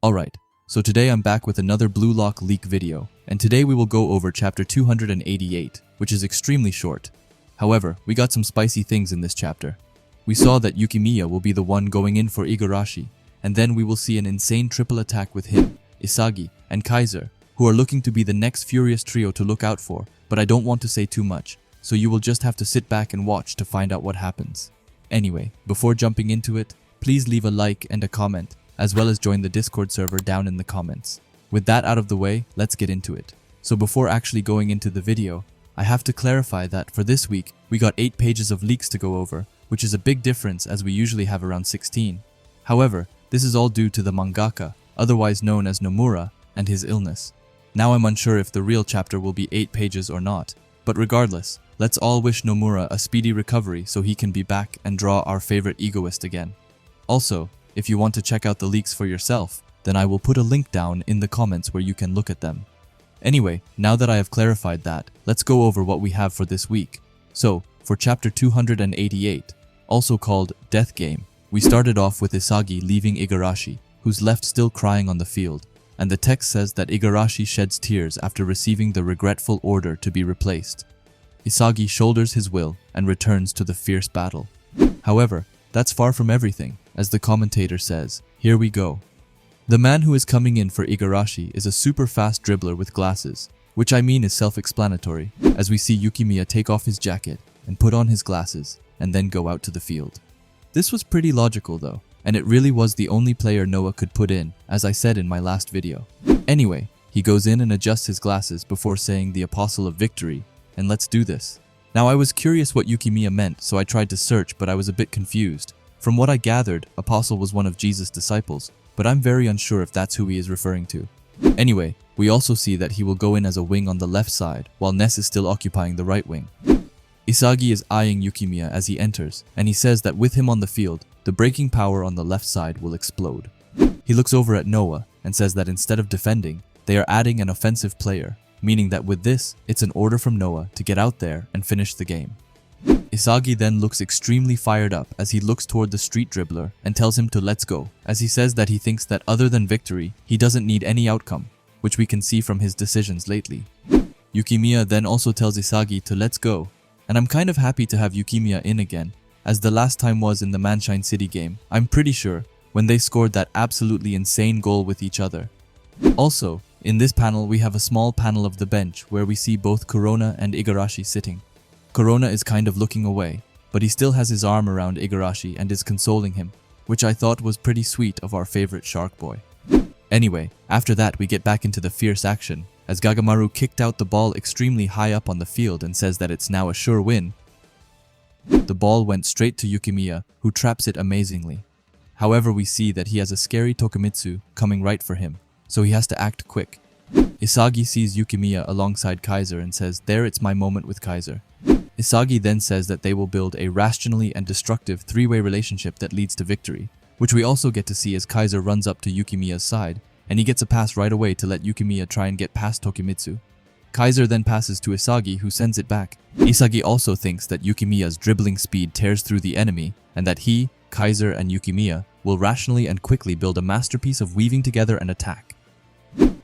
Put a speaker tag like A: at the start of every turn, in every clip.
A: Alright, so today I'm back with another Blue Lock leak video, and today we will go over chapter 288, which is extremely short. However, we got some spicy things in this chapter. We saw that Yukimiya will be the one going in for Igarashi, and then we will see an insane triple attack with him, Isagi, and Kaiser, who are looking to be the next furious trio to look out for, but I don't want to say too much, so you will just have to sit back and watch to find out what happens. Anyway, before jumping into it, please leave a like and a comment, as well as join the Discord server down in the comments. With that out of the way, let's get into it. So before actually going into the video, I have to clarify that for this week, we got 8 pages of leaks to go over, which is a big difference as we usually have around 16. However, this is all due to the mangaka, otherwise known as Nomura, and his illness. Now I'm unsure if the real chapter will be 8 pages or not, but regardless, let's all wish Nomura a speedy recovery so he can be back and draw our favorite egoist again. Also, if you want to check out the leaks for yourself, then I will put a link down in the comments where you can look at them. Anyway, now that I have clarified that, let's go over what we have for this week. So, for chapter 288, also called Death Game, we started off with Isagi leaving Igarashi, who's left still crying on the field, and the text says that Igarashi sheds tears after receiving the regretful order to be replaced. Isagi shoulders his will and returns to the fierce battle. However, that's far from everything, as the commentator says. Here we go. The man who is coming in for Igarashi is a super fast dribbler with glasses, which I mean is self-explanatory, as we see Yukimiya take off his jacket and put on his glasses and then go out to the field. This was pretty logical though, and it really was the only player Noah could put in, as I said in my last video. Anyway, he goes in and adjusts his glasses before saying the Apostle of Victory, and let's do this. Now I was curious what Yukimiya meant, so I tried to search, but I was a bit confused. From what I gathered, Apostle was one of Jesus' disciples, but I'm very unsure if that's who he is referring to. Anyway, we also see that he will go in as a wing on the left side, while Ness is still occupying the right wing. Isagi is eyeing Yukimiya as he enters, and he says that with him on the field, the breaking power on the left side will explode. He looks over at Noah and says that instead of defending, they are adding an offensive player, meaning that with this, it's an order from Noah to get out there and finish the game. Isagi then looks extremely fired up as he looks toward the street dribbler and tells him to let's go, as he says that he thinks that other than victory, he doesn't need any outcome, which we can see from his decisions lately. Yukimiya then also tells Isagi to let's go, and I'm kind of happy to have Yukimiya in again, as the last time was in the Munchen City game, I'm pretty sure, when they scored that absolutely insane goal with each other. Also, in this panel we have a small panel of the bench where we see both Corona and Igarashi sitting. Corona is kind of looking away, but he still has his arm around Igarashi and is consoling him, which I thought was pretty sweet of our favorite shark boy. Anyway, after that we get back into the fierce action, as Gagamaru kicked out the ball extremely high up on the field and says that it's now a sure win. The ball went straight to Yukimiya, who traps it amazingly. However, we see that he has a scary Tokumitsu coming right for him, so he has to act quick. Isagi sees Yukimiya alongside Kaiser and says, "There, it's my moment with Kaiser." Isagi then says that they will build a rationally and destructive three-way relationship that leads to victory, which we also get to see as Kaiser runs up to Yukimiya's side, and he gets a pass right away to let Yukimiya try and get past Tokumitsu. Kaiser then passes to Isagi, who sends it back. Isagi also thinks that Yukimiya's dribbling speed tears through the enemy, and that he, Kaiser, and Yukimiya will rationally and quickly build a masterpiece of weaving together an attack.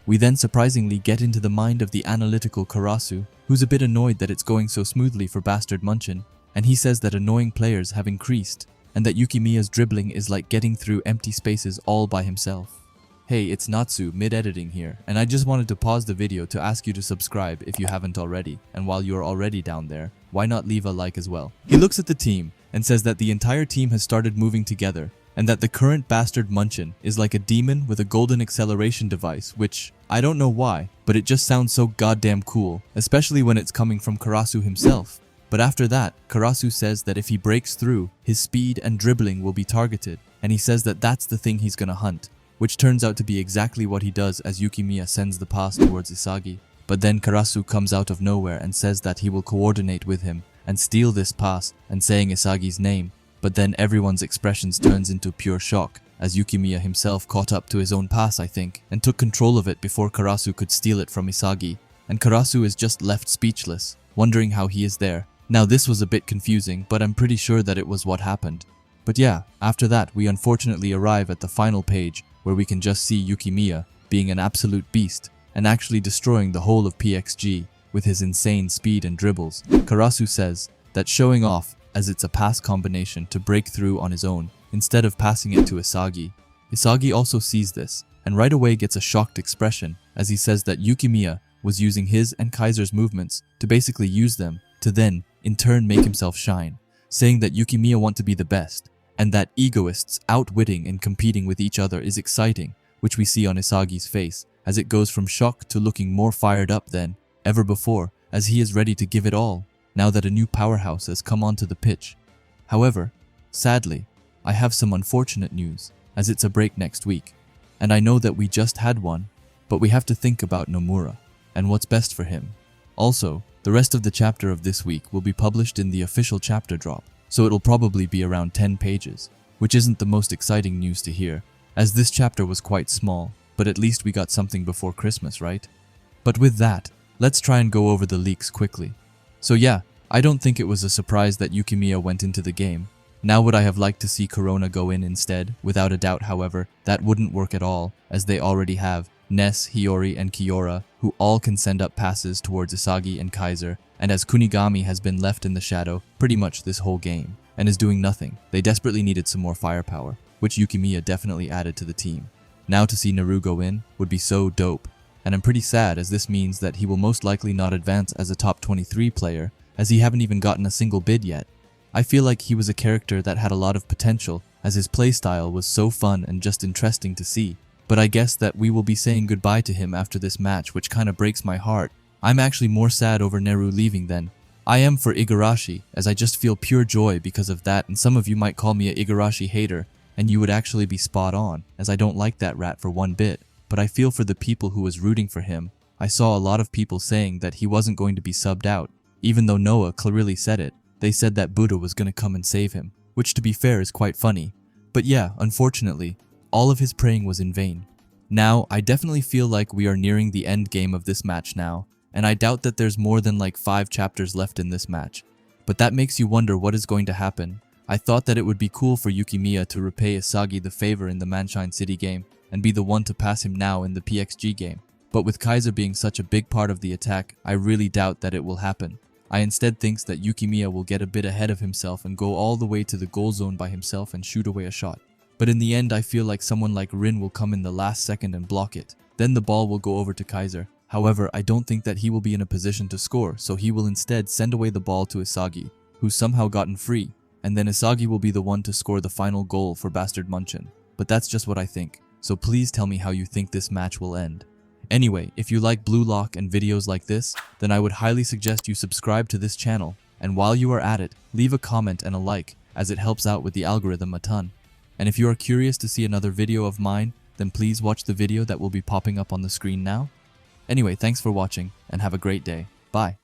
A: We then surprisingly get into the mind of the analytical Karasu, who's a bit annoyed that it's going so smoothly for Bastard Munchen, and he says that annoying players have increased, and that Yukimiya's dribbling is like getting through empty spaces all by himself. Hey, it's Natsu mid-editing here, and I just wanted to pause the video to ask you to subscribe if you haven't already, and while you're already down there, why not leave a like as well? He looks at the team and says that the entire team has started moving together, and that the current Bastard Munchen is like a demon with a golden acceleration device, which, I don't know why, but it just sounds so goddamn cool, especially when it's coming from Karasu himself. But after that, Karasu says that if he breaks through, his speed and dribbling will be targeted, and he says that that's the thing he's gonna hunt, which turns out to be exactly what he does as Yukimiya sends the pass towards Isagi. But then Karasu comes out of nowhere and says that he will coordinate with him and steal this pass and saying Isagi's name, but then everyone's expressions turns into pure shock, as Yukimiya himself caught up to his own pass, I think, and took control of it before Karasu could steal it from Isagi, and Karasu is just left speechless, wondering how he is there. Now this was a bit confusing, but I'm pretty sure that it was what happened. But yeah, after that we unfortunately arrive at the final page, where we can just see Yukimiya being an absolute beast and actually destroying the whole of PXG with his insane speed and dribbles. Karasu says that showing off as it's a pass combination to break through on his own instead of passing it to Isagi. Isagi also sees this and right away gets a shocked expression as he says that Yukimiya was using his and Kaiser's movements to basically use them to then, in turn, make himself shine, saying that Yukimiya want to be the best and that egoists outwitting and competing with each other is exciting, which we see on Isagi's face as it goes from shock to looking more fired up than ever before as he is ready to give it all now that a new powerhouse has come onto the pitch. However, sadly, I have some unfortunate news as it's a break next week, and I know that we just had one, but we have to think about Nomura and what's best for him. Also, the rest of the chapter of this week will be published in the official chapter drop, so it'll probably be around 10 pages, which isn't the most exciting news to hear, as this chapter was quite small, but at least we got something before Christmas, right? But with that, let's try and go over the leaks quickly. So yeah, I don't think it was a surprise that Yukimiya went into the game. Now would I have liked to see Corona go in instead? Without a doubt, however, that wouldn't work at all, as they already have Ness, Hiyori, and Kiora, who all can send up passes towards Isagi and Kaiser, and as Kunigami has been left in the shadow pretty much this whole game, and is doing nothing, they desperately needed some more firepower, which Yukimiya definitely added to the team. Now to see Naru go in would be so dope, and I'm pretty sad as this means that he will most likely not advance as a top 23 player, as he haven't even gotten a single bid yet. I feel like he was a character that had a lot of potential, as his playstyle was so fun and just interesting to see. But I guess that we will be saying goodbye to him after this match, which kinda breaks my heart. I'm actually more sad over Neru leaving than I am for Igarashi, as I just feel pure joy because of that, and some of you might call me a Igarashi hater, and you would actually be spot on, as I don't like that rat for one bit. But I feel for the people who was rooting for him. I saw a lot of people saying that he wasn't going to be subbed out, even though Noah clearly said it. They said that Buddha was gonna come and save him, which to be fair is quite funny. But yeah, unfortunately, all of his praying was in vain. Now, I definitely feel like we are nearing the end game of this match now, and I doubt that there's more than like 5 chapters left in this match. But that makes you wonder what is going to happen. I thought that it would be cool for Yukimiya to repay Isagi the favor in the Munchen City game and be the one to pass him now in the PXG game. But with Kaiser being such a big part of the attack, I really doubt that it will happen. I instead thinks that Yukimiya will get a bit ahead of himself and go all the way to the goal zone by himself and shoot away a shot. But in the end, I feel like someone like Rin will come in the last second and block it. Then the ball will go over to Kaiser. However, I don't think that he will be in a position to score, so he will instead send away the ball to Isagi, who's somehow gotten free, and then Isagi will be the one to score the final goal for Bastard Munchen. But that's just what I think, so please tell me how you think this match will end. Anyway, if you like Blue Lock and videos like this, then I would highly suggest you subscribe to this channel, and while you are at it, leave a comment and a like, as it helps out with the algorithm a ton. And if you are curious to see another video of mine, then please watch the video that will be popping up on the screen now. Anyway, thanks for watching, and have a great day. Bye.